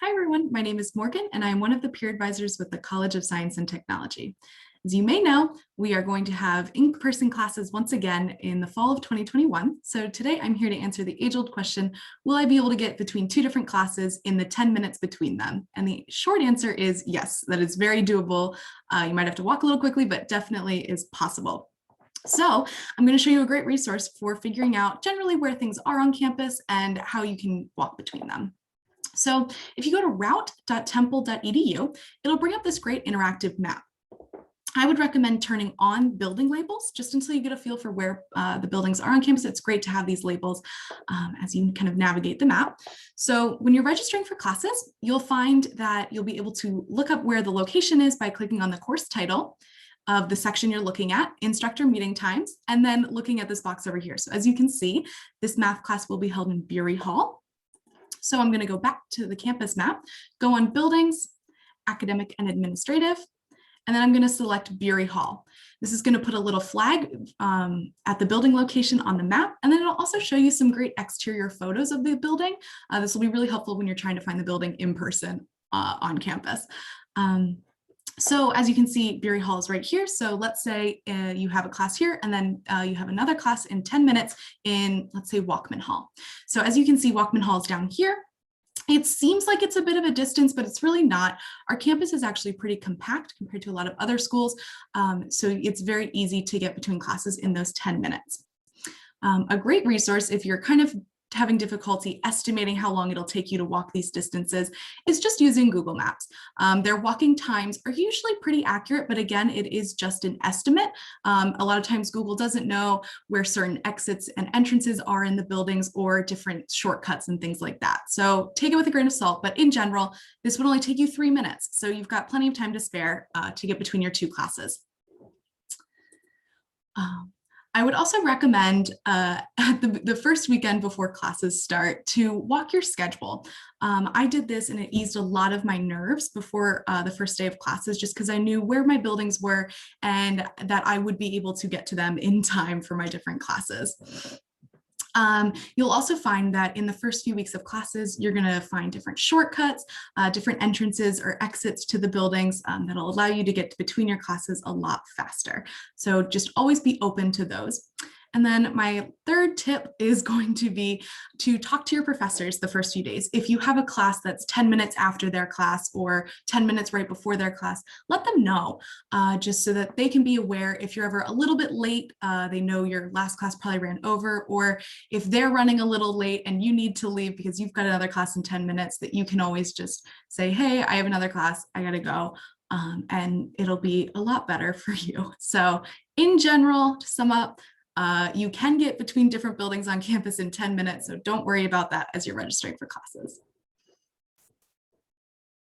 Hi, everyone. My name is Morgan, and I am one of the peer advisors with the College of Science and Technology. As you may know, we are going to have in-person classes once again in the fall of 2021. So today I'm here to answer the age-old question, will I be able to get between two different classes in the 10 minutes between them? And the short answer is yes, that is very doable. You might have to walk a little quickly, but definitely is possible. So I'm going to show you a great resource for figuring out generally where things are on campus and how you can walk between them. So if you go to route.temple.edu, it'll bring up this great interactive map. I would recommend turning on building labels just until you get a feel for where the buildings are on campus. It's great to have these labels as you kind of navigate the map. So when you're registering for classes, you'll find that you'll be able to look up where the location is by clicking on the course title of the section you're looking at, instructor meeting times, and then looking at this box over here. So as you can see, this math class will be held in Bury Hall. So I'm going to go back to the campus map, go on buildings, academic and administrative, and then I'm going to select Bury Hall. This is going to put a little flag at the building location on the map, and then it'll also show you some great exterior photos of the building. This will be really helpful when you're trying to find the building in person on campus. So as you can see, Bury Hall is right here. So let's say you have a class here, and then you have another class in 10 minutes in, let's say, Walkman Hall. So as you can see, Walkman Hall is down here. It seems like it's a bit of a distance, but it's really not. Our campus is actually pretty compact compared to a lot of other schools. So it's very easy to get between classes in those 10 minutes. A great resource if you're kind of having difficulty estimating how long it'll take you to walk these distances is just using Google Maps. Their walking times are usually pretty accurate, but again, it is just an estimate. A lot of times Google doesn't know where certain exits and entrances are in the buildings or different shortcuts and things like that. So take it with a grain of salt, but in general, this would only take you 3 minutes. So you've got plenty of time to spare to get between your two classes. I would also recommend at the first weekend before classes start to walk your schedule. I did this and it eased a lot of my nerves before the first day of classes, just because I knew where my buildings were and that I would be able to get to them in time for my different classes. You'll also find that in the first few weeks of classes, you're going to find different shortcuts, different entrances or exits to the buildings that'll allow you to get between your classes a lot faster. So just always be open to those. And then my third tip is going to be to talk to your professors the first few days. If you have a class that's 10 minutes after their class or 10 minutes right before their class, let them know just so that they can be aware if you're ever a little bit late, they know your last class probably ran over, or if they're running a little late and you need to leave because you've got another class in 10 minutes, that you can always just say, hey, I have another class, I gotta go. And it'll be a lot better for you. So in general, to sum up, you can get between different buildings on campus in 10 minutes, so don't worry about that as you're registering for classes.